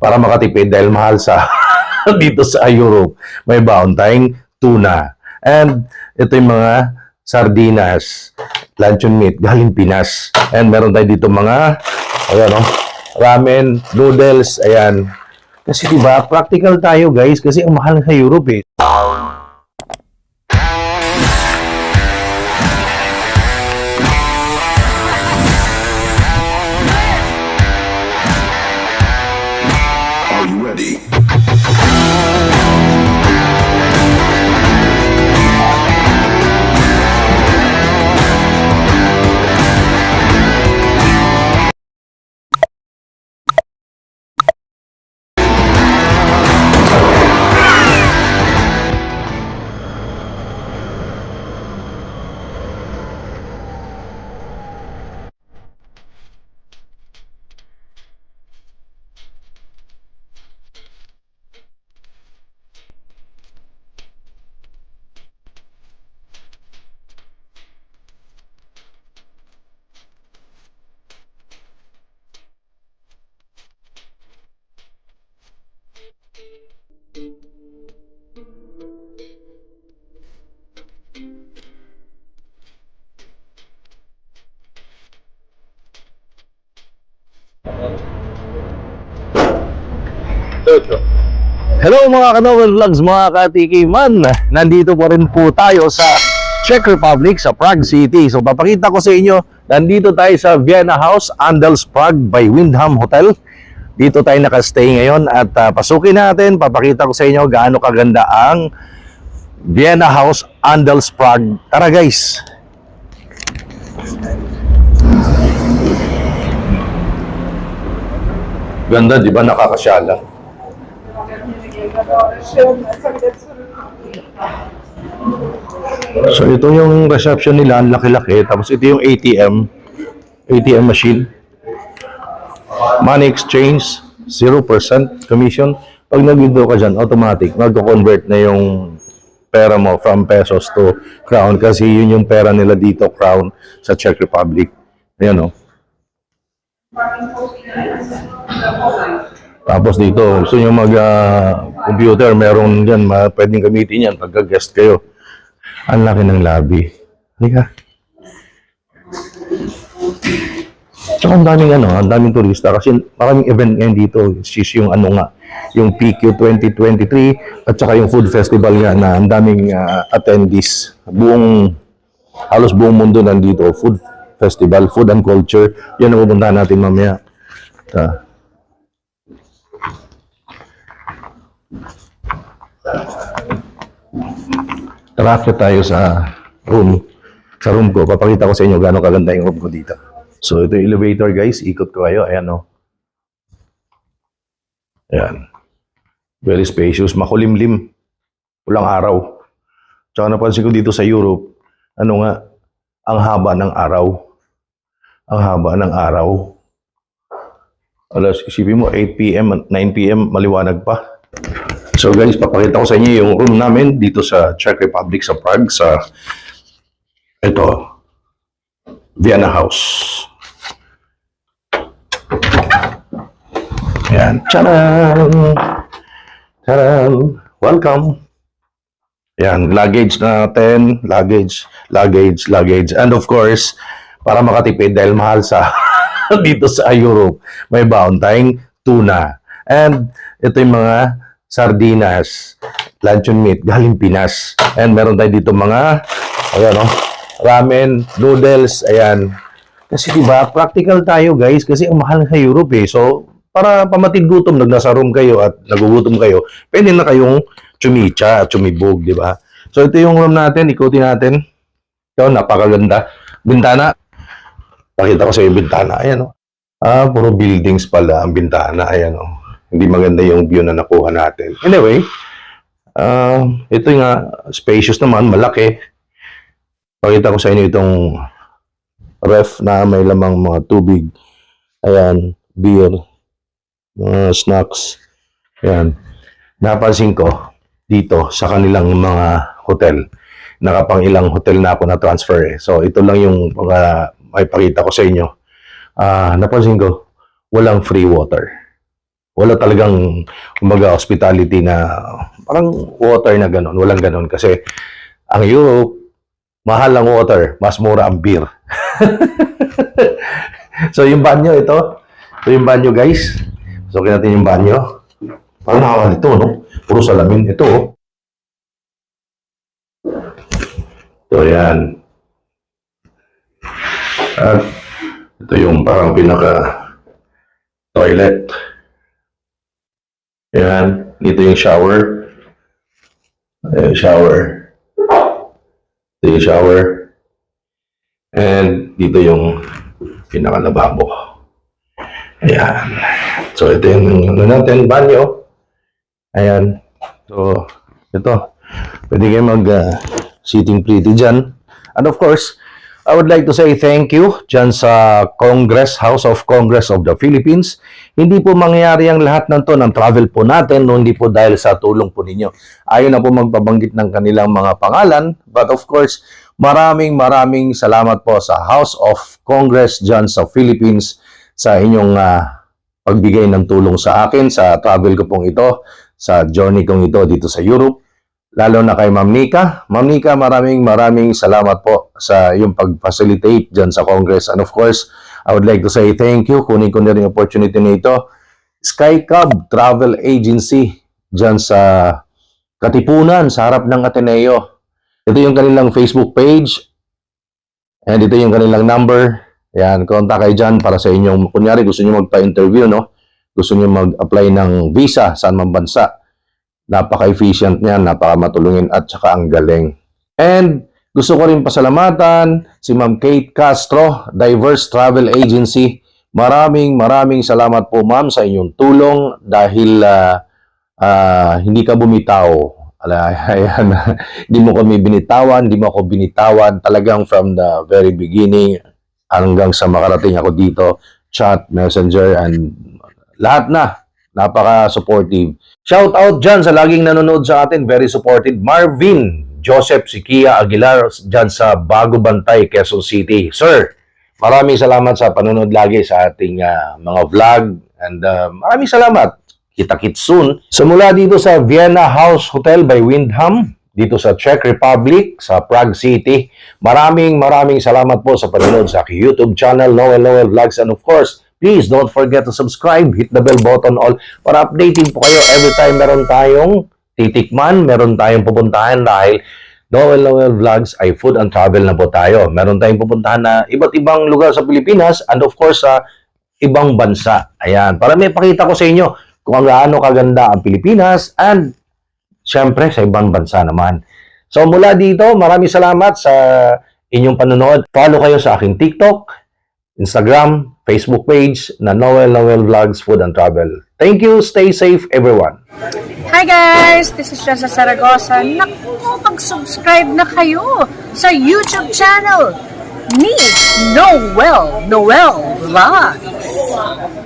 para makatipid dahil mahal sa dito sa Europe. May baon tayong tuna. And ito yung mga sardinas, luncheon meat, galing Pinas. And meron tayo dito mga, ayan o, ramen, noodles, ayan. Kasi diba, practical tayo guys, kasi ang mahal sa Europe eh. Are you ready? Hello mga Kanovel Vlogs, mga katikiman. Nandito po rin po tayo sa Czech Republic, sa Prague City. So papakita ko sa inyo, nandito tayo sa Vienna House, Andels Prague by Windham Hotel. Dito tayo nakastay ngayon at pasukin natin, papakita ko sa inyo gaano kaganda ang Vienna House, Andels Prague. Tara guys! Ganda, di ba? Nakakasyala. So ito yung reception nila, ang laki-laki. Tapos ito yung ATM machine. Money exchange, 0% commission. Pag nag-withdraw ka dyan, automatic, mag-convert na yung pera mo from pesos to crown. Kasi yun yung pera nila dito, crown, sa Czech Republic. Ayan o. Tapos dito, gusto nyo mag-computer, meron dyan, pwedeng gamitin yan pagka-guest kayo. Ang laki ng lobby. Halika. Tsaka ang daming turista kasi maraming event ngayon dito. Yung yung PQ 2023 at saka yung food festival nga na ang daming attendees. Halos buong mundo nandito. Food festival, food and culture. Yan ang pupuntahan natin mamaya. Tara tayo sa room. Sa room ko, papakita ko sa inyo gaano kaganda yung room ko dito. So ito yung elevator guys, ikot ko kayo. Ayan o. Ayan. Very spacious, makulimlim. Walang araw. Tsaka napansin ko dito sa Europe, ang haba ng araw. Ang haba ng araw. Alas, isipin mo, 8 p.m., 9 p.m., maliwanag pa. So guys, papakita ko sa inyo yung room namin dito sa Czech Republic, sa Prague, sa ito, Vienna House. Ayan. Tcharam! Tcharam! Welcome! Ayan, luggage natin, luggage. And of course, para makatipid dahil mahal sa dito sa Europe, may baon tayong tuna. And ito yung mga sardinas, luncheon meat, galing Pinas. And meron tayo dito mga, ayan o, ramen, noodles, ayan. Kasi diba, practical tayo guys, kasi ang mahal sa Europe eh. So, para pamatid gutom, nasa room kayo at nagugutom kayo, pwede na kayong chumicha at chumibog, diba? So, ito yung room natin, ikutin natin. Ito, napakaganda. Bintana. Pakita ko sa iyo bintana, ayan o. Puro buildings pala ang bintana, ayan o. Hindi maganda yung view na nakuha natin. Anyway, ito nga, spacious naman, malaki. Pakita ko sa inyo itong ref na may lamang mga tubig. Ayan, beer, mga snacks. Ayan. Napansin ko dito sa kanilang mga hotel. Nakapang ilang hotel na ako na-transfer eh. So, ito lang yung may pakita ko sa inyo. Napansin ko, walang free water. Wala talagang, kumbaga, hospitality na parang water na gano'n. Walang gano'n kasi ang Europe, mahal ang water, mas mura ang beer. So, yung banyo ito. Ito yung banyo, guys. So, natin yung banyo. Parang nakakalito, no? Puro salamin. Ito, oh. Ito, yan. At ito yung parang pinaka-toilet. Yan. Dito yung shower. Ayan, shower. Ito yung shower. And dito yung pinaka-lababo. Ayan. So, ito yung ano natin, banyo. Ayan. So, ito. Pwede kayo mag-sitting pretty dyan. And of course, I would like to say thank you dyan sa Congress, House of Congress of the Philippines. Hindi po mangyayari ang lahat ng to ng travel po natin, no, hindi po dahil sa tulong po ninyo. Ayaw na po magpabanggit ng kanilang mga pangalan, but of course, maraming salamat po sa House of Congress dyan sa Philippines sa inyong pagbigay ng tulong sa akin sa travel ko pong ito, sa journey kong ito dito sa Europe. Lalo na kay Ma'am Nika. Ma'am Nika, maraming salamat po sa yung pag-facilitate dyan sa Congress. And of course, I would like to say thank you. Kunin ko na rin yung opportunity na ito. SkyCub Travel Agency dyan sa Katipunan, sa harap ng Ateneo. Ito yung kanilang Facebook page. And ito yung kanilang number. Yan, kontak kayo dyan para sa inyong, kunyari gusto nyo magpa-interview, no? Gusto nyo mag-apply ng visa saan man bansa. Napaka-efficient niyan, napaka-matulungin at saka ang galing. And gusto ko rin pasalamatan si Ma'am Kate Castro, Diverse Travel Agency. Maraming salamat po, ma'am, sa inyong tulong dahil hindi ka bumitaw. Ayan, hindi mo kami binitawan, hindi mo ako binitawan. Talagang from the very beginning hanggang sa makarating ako dito, chat, messenger, and lahat na. Napaka-supportive. Shout out dyan sa laging nanonood sa atin. Very supportive. Marvin Joseph Sikia Aguilar dyan sa Bago Bantay, Quezon City. Sir, maraming salamat sa panonood lagi sa ating mga vlog. And maraming salamat. Kita-kits soon. So mula dito sa Vienna House Hotel by Windham, dito sa Czech Republic, sa Prague City. Maraming salamat po sa panonood sa aking YouTube channel, Noel Vlogs. And of course, please don't forget to subscribe, hit the bell button all para updating po kayo every time meron tayong titikman, meron tayong pupuntahan dahil Noel Vlogs ay food and travel na po tayo. Meron tayong pupuntahan na iba't ibang lugar sa Pilipinas and of course sa ibang bansa. Ayan, para may pakita ko sa inyo kung gaano kaganda ang Pilipinas and syempre sa ibang bansa naman. So mula dito, maraming salamat sa inyong panonood. Follow kayo sa aking TikTok, Instagram, Facebook page na Noel Vlogs Food and Travel. Thank you. Stay safe, everyone. Hi guys! This is Jessa Saragosa. Naku, mag-subscribe na kayo sa YouTube channel ni Noel Vlogs.